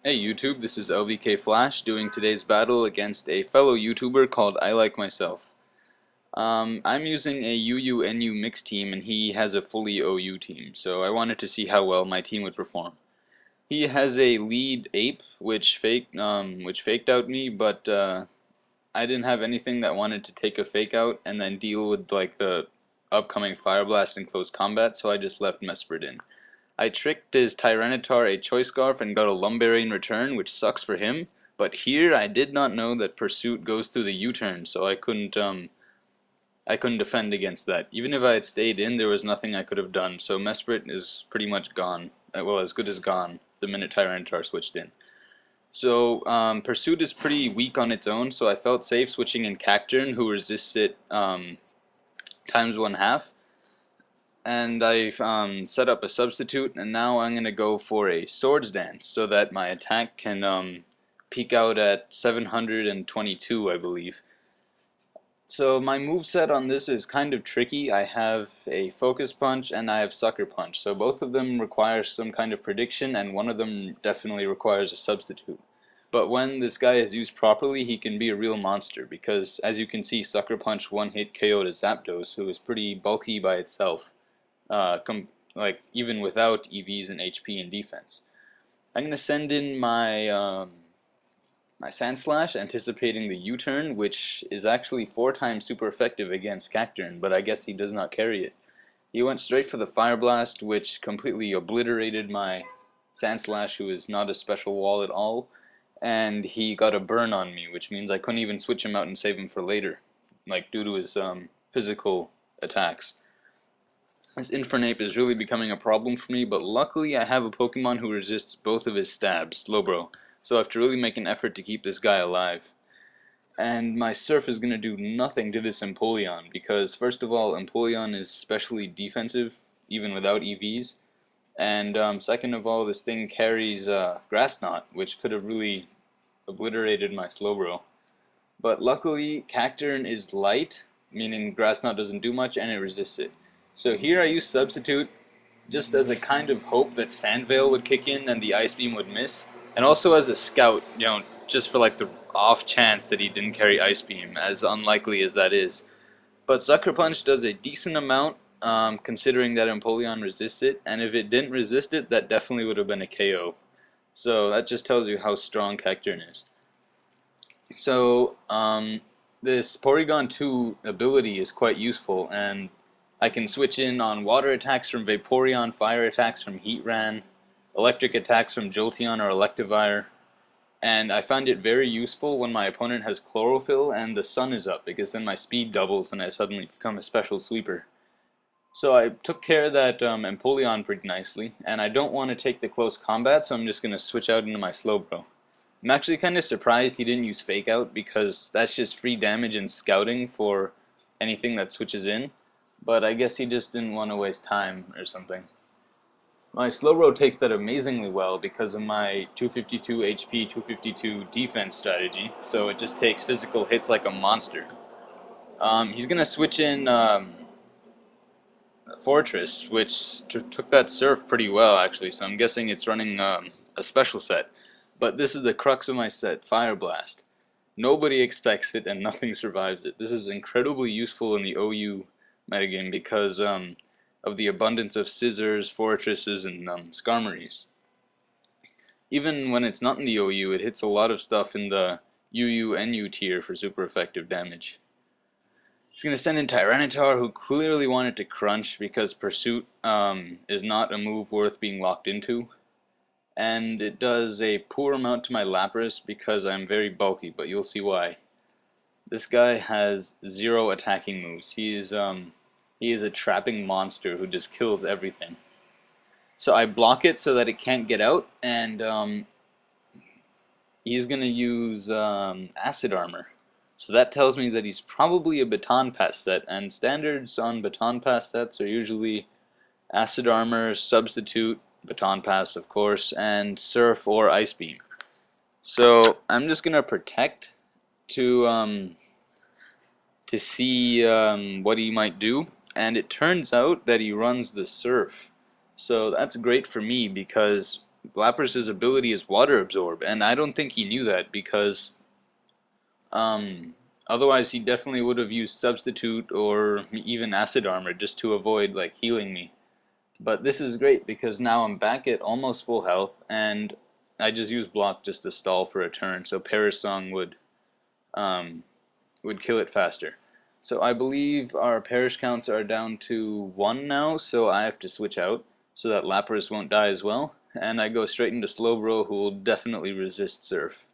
Hey YouTube, this is LVKflash doing today's battle against a fellow YouTuber called IlikMiSelf. I'm using a UU-NU mixed team and he has a fully OU team, so I wanted to see how well my team would perform. He has a lead ape which faked out me, but I didn't have anything that wanted to take a fake out and then deal with like the upcoming Fire Blast in close combat, so I just left Mesprit in. I tricked his Tyranitar a Choice Scarf and got a Lumberry in return, which sucks for him. But here I did not know that Pursuit goes through the U-turn, so I couldn't defend against that. Even if I had stayed in, there was nothing I could have done. So Mesprit is pretty much gone. Well, as good as gone the minute Tyranitar switched in. So Pursuit is pretty weak on its own, so I felt safe switching in Cacturn, who resists it times 1/2. And I've set up a substitute, and now I'm going to go for a Swords Dance so that my attack can peak out at 722, I believe. So my moveset on this is kind of tricky. I have a Focus Punch and I have Sucker Punch, so both of them require some kind of prediction, and one of them definitely requires a substitute. But when this guy is used properly, he can be a real monster, because as you can see, Sucker Punch one-hit KO'd a Zapdos, who is pretty bulky by itself. Like even without EVs and HP and defense. I'm gonna send in my my Sandslash, anticipating the U-turn, which is actually 4 times super effective against Cacturn, but I guess he does not carry it. He went straight for the Fire Blast, which completely obliterated my Sandslash, who is not a special wall at all, and he got a burn on me, which means I couldn't even switch him out and save him for later, like due to his physical attacks. This Infernape is really becoming a problem for me, but luckily I have a Pokemon who resists both of his stabs, Slowbro, so I have to really make an effort to keep this guy alive. And my Surf is going to do nothing to this Empoleon, because first of all, Empoleon is specially defensive, even without EVs, and second of all, this thing carries Grass Knot, which could have really obliterated my Slowbro. But luckily, Cacturn is light, meaning Grass Knot doesn't do much, and it resists it. So here I use Substitute just as a kind of hope that Sand Veil would kick in and the Ice Beam would miss, and also as a scout, just for like the off chance that he didn't carry Ice Beam, as unlikely as that is. But Sucker Punch does a decent amount, considering that Empoleon resists it, and if it didn't resist it, that definitely would have been a KO. So that just tells you how strong Cacturn is. So this Porygon 2 ability is quite useful, and I can switch in on water attacks from Vaporeon, fire attacks from Heatran, electric attacks from Jolteon or Electivire, and I find it very useful when my opponent has Chlorophyll and the sun is up, because then my speed doubles and I suddenly become a special sweeper. So I took care of that Empoleon pretty nicely, and I don't want to take the close combat, so I'm just going to switch out into my Slowbro. I'm actually kind of surprised he didn't use Fake Out, because that's just free damage and scouting for anything that switches in. But I guess he just didn't want to waste time or something. My Slowbro takes that amazingly well because of my 252 HP, 252 defense strategy, so it just takes physical hits like a monster. He's going to switch in Fortress, which took that Surf pretty well actually, so I'm guessing it's running a special set. But this is the crux of my set, Fire Blast. Nobody expects it and nothing survives it. This is incredibly useful in the OU metagame because of the abundance of Scissors, Fortresses, and Skarmories. Even when it's not in the OU, it hits a lot of stuff in the UU-NU tier for super effective damage. He's going to send in Tyranitar, who clearly wanted to crunch because Pursuit is not a move worth being locked into. And it does a poor amount to my Lapras because I'm very bulky, but you'll see why. This guy has 0 attacking moves. He is a trapping monster who just kills everything. So I block it so that it can't get out, and he's going to use Acid Armor. So that tells me that he's probably a Baton Pass set, and standards on Baton Pass sets are usually Acid Armor, Substitute, Baton Pass of course, and Surf or Ice Beam. So I'm just going to Protect to see what he might do, and it turns out that he runs the Surf. So that's great for me because Lapras' ability is Water Absorb, and I don't think he knew that because otherwise he definitely would have used Substitute or even Acid Armor just to avoid like healing me. But this is great because now I'm back at almost full health, and I just use Block just to stall for a turn, so Perish Song would kill it faster. So I believe our Perish counts are down to 1 now, so I have to switch out so that Lapras won't die as well. And I go straight into Slowbro, who will definitely resist Surf.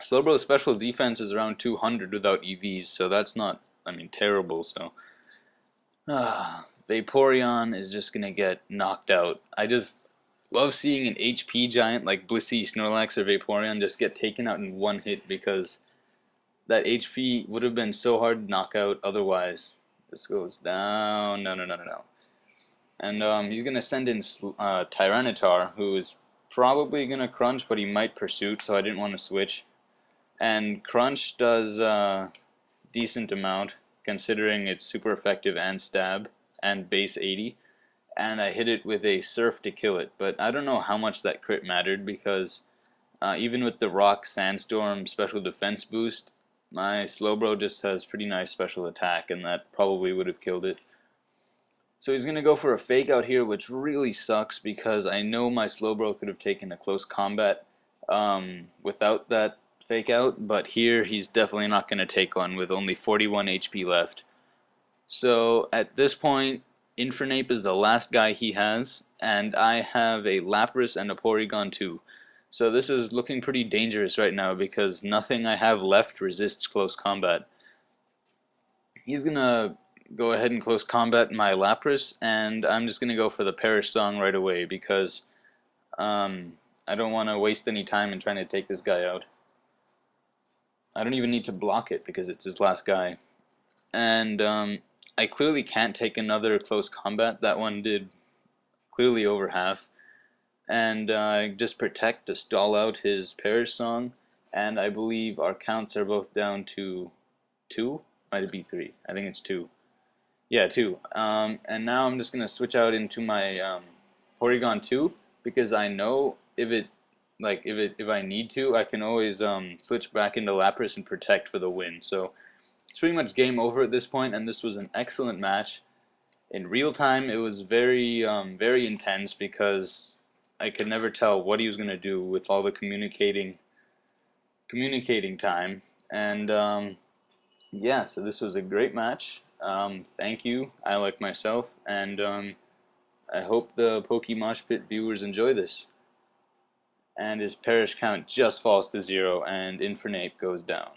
Slowbro's special defense is around 200 without EVs, so that's not, I mean, terrible. So Vaporeon is just gonna get knocked out. I just love seeing an HP giant like Blissey, Snorlax, or Vaporeon just get taken out in one hit because that HP would have been so hard to knock out otherwise. This goes down, no. And he's gonna send in Tyranitar, who is probably gonna Crunch, but he might Pursuit, so I didn't want to switch. And Crunch does decent amount, considering it's super effective and stab and base 80. And I hit it with a Surf to kill it, but I don't know how much that crit mattered because even with the Rock Sandstorm special defense boost, my Slowbro just has pretty nice special attack, and that probably would have killed it. So he's going to go for a Fake Out here, which really sucks because I know my Slowbro could have taken a close combat without that Fake Out, but here he's definitely not going to take one with only 41 HP left. So at this point, Infernape is the last guy he has, and I have a Lapras and a Porygon 2. So this is looking pretty dangerous right now because nothing I have left resists close combat. He's gonna go ahead and close combat my Lapras, and I'm just gonna go for the Perish Song right away because I don't want to waste any time in trying to take this guy out. I don't even need to block it because it's his last guy. And I clearly can't take another close combat. That one did clearly over half. And just Protect to stall out his Perish Song, and I believe our counts are both down to 2? Might it be 3? I think it's 2. Yeah, 2. And now I'm just going to switch out into my Porygon 2 because I know if I need to, I can always switch back into Lapras and Protect for the win. So it's pretty much game over at this point, and this was an excellent match. In real time, it was very intense because I could never tell what he was going to do with all the communicating time. And yeah, so this was a great match. Thank you, IlikMiSelf, and I hope the PokeMoshPit viewers enjoy this. And his Perish count just falls to 0, and Infernape goes down.